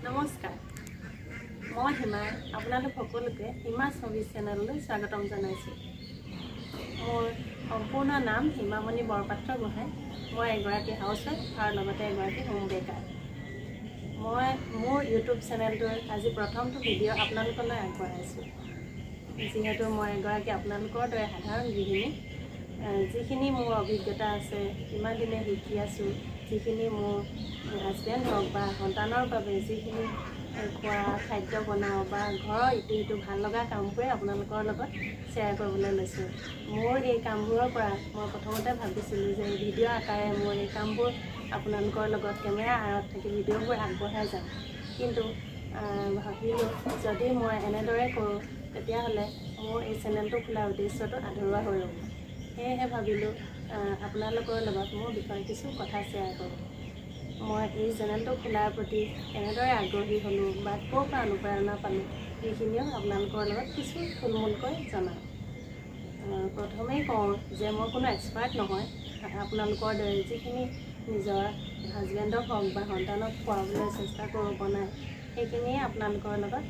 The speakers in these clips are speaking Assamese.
নমস্কাৰ, মই হিমাই আপোনালোক সকলোকে হিমা ছবি চেনেললৈ স্বাগতম জনাইছোঁ। মোৰ সম্পূৰ্ণ নাম হিমামণি বৰপাত্ৰ গোহাঁই। মই এগৰাকী হাউচৱাইফ আৰু লগতে এগৰাকী হোম বেকাৰ। মই মোৰ ইউটিউব চেনেলটোৰ আজি প্ৰথমটো ভিডিঅ' আপোনালোকলৈ আগবঢ়াইছোঁ। যিহেতু মই এগৰাকী আপোনালোকৰ দৰে সাধাৰণ গৃহিণী, যিখিনি মোৰ অভিজ্ঞতা আছে, কিমান দিনে শিকি আছোঁ, যিখিনি মোৰ হাজবেণ্ড হওক বা সন্তানৰ বাবে যিখিনি খোৱা খাদ্য বনাওঁ বা ঘৰৰ ইটো সিটো ভাল লগা কামবোৰে আপোনালোকৰ লগত শ্বেয়াৰ কৰিবলৈ লৈছোঁ। মোৰ এই কামবোৰৰ পৰা মই প্ৰথমতে ভাবিছিলোঁ যে ভিডিঅ' আকাৰে মোৰ এই কামবোৰ আপোনালোকৰ লগত কেমেৰা আঁৰত থাকি ভিডিঅ'বোৰ আগবঢ়াই যাম। কিন্তু ভাবিলোঁ যদি মই এনেদৰে কৰোঁ তেতিয়াহ'লে মোৰ এই চেনেলটো খোলাৰ উদ্দেশ্যটো আধৰুৱা হৈ ৰ'ব। সেয়েহে ভাবিলোঁ আপোনালোকৰ লগত মোৰ বিষয়ে কিছু কথা শ্বেয়াৰ কৰোঁ। মই এই চেনেলটো খোলাৰ প্ৰতি কেনেদৰে আগ্ৰহী হ'লোঁ বা ক'ৰ পৰা অনুপ্ৰেৰণা পালোঁ, সেইখিনিও আপোনালোকৰ লগত কিছু থুলমূলকৈ জনাওঁ। প্ৰথমেই কওঁ যে মই কোনো এক্সপাৰ্ট নহয়। আপোনালোকৰ দৰে যিখিনি নিজৰ হাজবেণ্ডক হওক বা সন্তানক খুৱাবলৈ চেষ্টা কৰোঁ বনাই, সেইখিনিয়ে আপোনালোকৰ লগত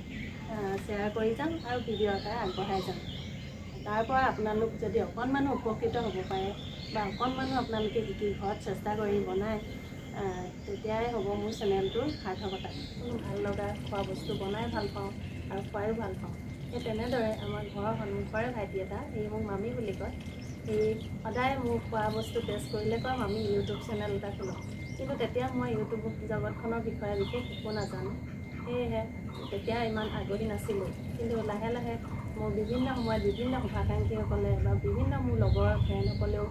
শ্বেয়াৰ কৰি যাম আৰু ভিডিঅ' আকাৰে আগবঢ়াই যাম। তাৰ পৰা আপোনালোক যদি অকণমানো উপকৃত হ'ব পাৰে বা অকণমানো আপোনালোকে শিকি ঘৰত চেষ্টা কৰি বনায়, তেতিয়াই হ'ব মোৰ চেনেলটোৰ সাৰ্থকতা। কোনো ভাল লগা খোৱা বস্তু বনাই ভাল পাওঁ আৰু খুৱাইও ভাল পাওঁ। সেই তেনেদৰে আমাৰ ঘৰৰ সন্মুখৰে ভাইটি এটা, এই মোক মামী বুলি কয়, এই সদায় মোৰ খোৱা বস্তু টেষ্ট কৰিলে কয় মামী ইউটিউব চেনেল এটা খোলক। কিন্তু তেতিয়া মই ইউটিউব জগতখনৰ বিষয়ে বিশেষ একো নাজানো, সেয়েহে তেতিয়া ইমান আগ্ৰহী নাছিলোঁ। কিন্তু লাহে লাহে মোৰ বিভিন্ন সময়ত বিভিন্ন শুভাকাংক্ষীসকলে বা বিভিন্ন মোৰ লগৰ ফ্ৰেণ্ডসকলেও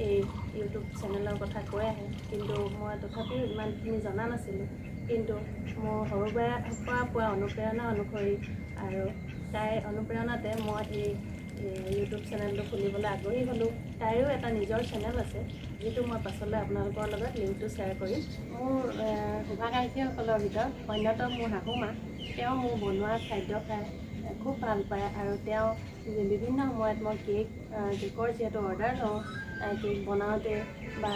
এই ইউটিউব চেনেলৰ কথা কৈ আহে, কিন্তু মই তথাপিও ইমানখিনি জনা নাছিলোঁ। কিন্তু মোৰ সৰুৰ পৰা পোৱা অনুপ্ৰেৰণা অনুসৰি আৰু তাইৰ অনুপ্ৰেৰণাতে মই এই ইউটিউব চেনেলটো খুলিবলৈ আগ্ৰহী হ'লোঁ। তাইৰো এটা নিজৰ চেনেল আছে, যিটো মই পাছলৈ আপোনালোকৰ লগত লিংকটো শ্বেয়াৰ কৰিম। মোৰ শুভাকাংক্ষীসকলৰ ভিতৰত অন্যতম মোৰ শাহুমা। তেওঁ মোৰ বনোৱা খাদ্য খাই খুব ভাল পায় আৰু তেওঁ বিভিন্ন সময়ত মই কেকৰ যিহেতু অৰ্ডাৰ লওঁ, কেক বনাওঁতে বা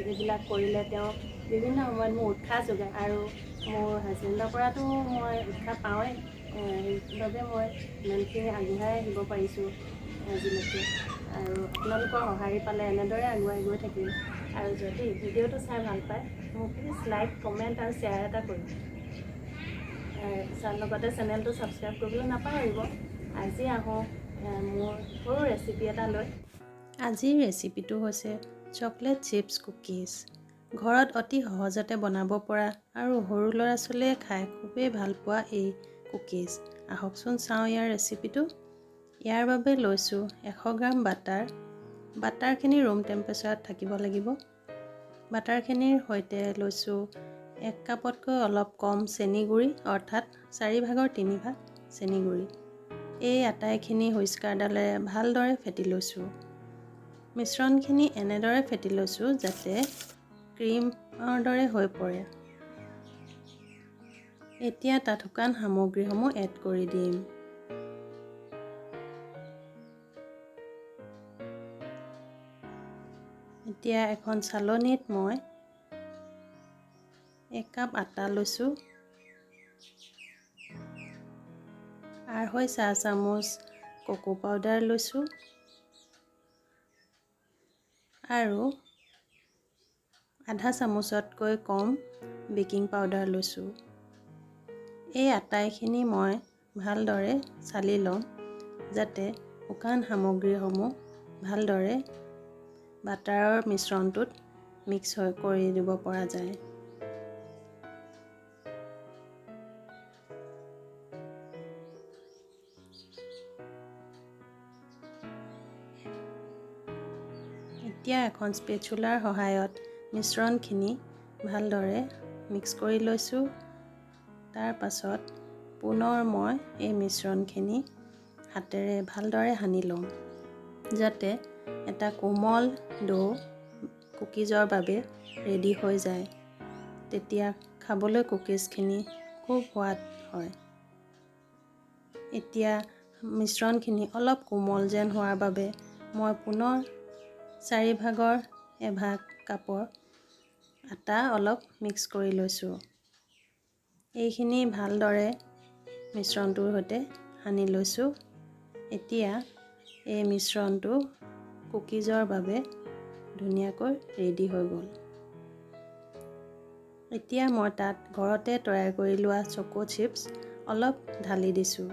এইবিলাক কৰিলে তেওঁ বিভিন্ন সময়ত মোৰ উৎসাহ যোগায় আৰু মোৰ হাজবেণ্ডৰ পৰাতো মই উৎসাহ পাওঁৱেই। সেইবাবে মই ইমানখিনি আগুৱাই আহিব পাৰিছোঁ আজিলৈকে। আৰু আপোনালোকৰ সঁহাৰি পালে এনেদৰে আগুৱাই গৈ থাকিম। আৰু যদি ভিডিঅ'টো চাই ভাল পায়, মোক প্লিজ লাইক, কমেণ্ট আৰু শ্বেয়াৰ এটা কৰিব। লগতে চেনেলটো ছাবস্ক্ৰাইব কৰিবলৈ নাপাহৰিব। আজি আহোঁ মোৰ সৰু ৰেচিপি এটা লৈ। আজিৰ ৰেচিপিটো হৈছে চকলেট চিপ্ছ কুকিজ। ঘৰত অতি সহজতে বনাব পৰা আৰু সৰু ল'ৰা ছোৱালীয়ে খাই খুবেই ভাল পোৱা এই কুকিজ। আহকচোন চাওঁ ইয়াৰ ৰেচিপিটো। ইয়াৰ বাবে লৈছোঁ 100 গ্ৰাম বাটাৰ। বাটাৰখিনি ৰুম টেম্পাৰেচাৰত থাকিব লাগিব। বাটাৰখিনিৰ সৈতে লৈছোঁ 1 কাপতকৈ অলপ কম চেনি গুড়ি, অৰ্থাৎ 4/3 চেনি গুড়ি। এই আটাইখিনি হুইস্কাৰডালেৰে ভালদৰে ফেটি লৈছোঁ। মিশ্ৰণখিনি এনেদৰে ফেটি লৈছোঁ যাতে ক্ৰীমৰ দৰে হৈ পৰে। এতিয়া তাত শুকান সামগ্ৰীসমূহ এড কৰি দিম। এতিয়া এখন চালনীত মই 1 কাপ আটা লৈছোঁ, 1/2 চাহ চামুচ কোকো পাউডাৰ লৈছোঁ আৰু 1/2 চামুচতকৈ কম বেকিং পাউডাৰ লৈছোঁ। এই আটাইখিনি মই ভালদৰে চালি ল'ম যাতে শুকান সামগ্ৰীসমূহ ভালদৰে বাটাৰৰ মিশ্ৰণটোত মিক্স কৰি দিব পৰা যায়। এতিয়া এখন স্পেচুলাৰ সহায়ত মিশ্ৰণখিনি ভালদৰে মিক্স কৰি লৈছোঁ। তাৰ পাছত পুনৰ মই এই মিশ্ৰণখিনি হাতেৰে ভালদৰে সানি ল'ম যাতে এটা কোমল ডো কুকিজৰ বাবে ৰেডি হৈ যায়। তেতিয়া খাবলৈ কুকিজখিনি খুব সোৱাদ হয়। এতিয়া মিশ্ৰণখিনি অলপ কোমল যেন হোৱাৰ বাবে মই পুনৰ 1/4 কাপৰ আটা অলপ মিক্স কৰি লৈছোঁ। এইখিনি ভালদৰে মিশ্ৰণটোৰ সৈতে সানি লৈছোঁ। এতিয়া এই মিশ্ৰণটো কুকিজৰ বাবে ধুনীয়াকৈ ৰেডি হৈ গ'ল। এতিয়া মই তাত ঘৰতে তৈয়াৰ কৰি লোৱা চকো চিপ্ছ অলপ ঢালি দিছোঁ।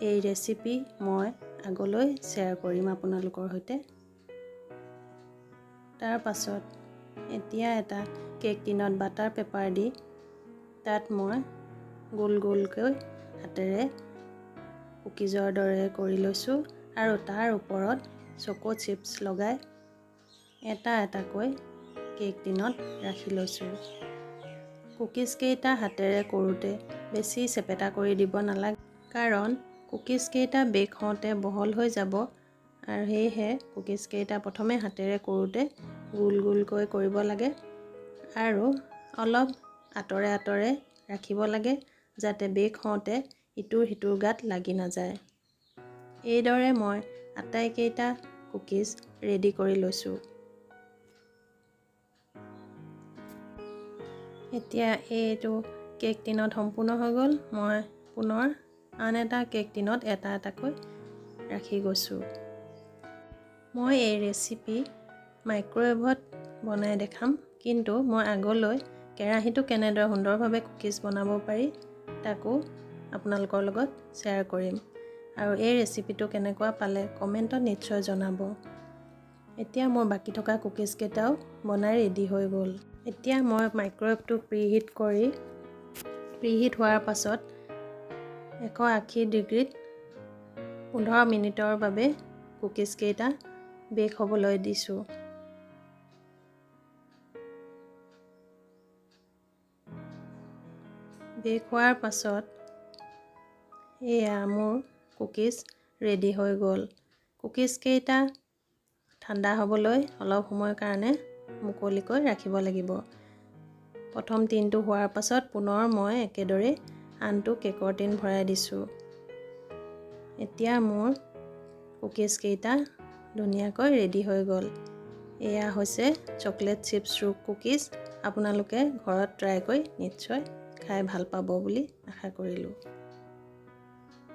এই ৰেচিপি মই আগলৈ শ্বেয়াৰ কৰিম আপোনালোকৰ সৈতে। তাৰ পাছত এতিয়া এটা কেক টিনত বাটাৰ পেপাৰ দি তাত মই গোল গোলকৈ হাতেৰে কুকিজৰ দৰে কৰি লৈছোঁ আৰু তাৰ ওপৰত চকো চিপ্ছ লগাই এটা এটাকৈ কেক টিনত ৰাখি লৈছোঁ। কুকিজকেইটা হাতেৰে কৰোঁতে বেছি চেপেটা কৰি দিব নালাগে, কাৰণ কুকিজকেইটা বেক হওঁতে বহল হৈ যাব, আৰু সেয়েহে কুকিজকেইটা প্ৰথমে হাতেৰে কৰোঁতে গোল গোলকৈ কৰিব লাগে আৰু অলপ আঁতৰে আঁতৰে ৰাখিব লাগে, যাতে বেক হওঁতে ইটোৰ সিটোৰ গাত লাগি নাযায়। এইদৰে মই আটাইকেইটা কুকিজ ৰেডি কৰি লৈছোঁ। এতিয়া এইটো কেক টিনত সম্পূৰ্ণ হৈ গ'ল। মই পুনৰ আন এটা কেক টিনত এটা এটাকৈ ৰাখি গৈছোঁ। মই এই ৰেচিপি মাইক্ৰ'ৱেভত বনাই দেখাম, কিন্তু মই আগলৈ কেৰাহীটো কেনেদৰে সুন্দৰভাৱে কুকিজ বনাব পাৰি তাকো আপোনালোকৰ লগত শ্বেয়াৰ কৰিম, আৰু এই ৰেচিপিটো কেনেকুৱা পালে কমেণ্টত নিশ্চয় জনাব। এতিয়া মোৰ বাকী থকা কুকিজকেইটাও বনাই ৰেডি হৈ গ'ল। এতিয়া মই মাইক্ৰ'ৱেভটো প্ৰিহিট হোৱাৰ পাছত 180 ডিগ্ৰীত 15 মিনিটৰ বাবে কুকিজকেইটা বেক হ'বলৈ দিছোঁ। বেক হোৱাৰ পাছত এয়া মোৰ কুকিজ ৰেডি হৈ গ'ল। কুকিজকেইটা ঠাণ্ডা হ'বলৈ অলপ সময়ৰ কাৰণে মুকলিকৈ ৰাখিব লাগিব। প্ৰথম টিনটো হোৱাৰ পাছত পুনৰ মই একেদৰে আনটো কেকৰ টিন ভৰাই দিছোঁ। এতিয়া মোৰ কুকিজকেইটা ধুনীয়াকৈ ৰেডি হৈ গ'ল। এয়া হৈছে চকলেট চিপ্ছ ৰুক কুকিজ। আপোনালোকে ঘৰত ট্ৰাই কৰি নিশ্চয় খাই ভাল পাব বুলি আশা কৰিলোঁ।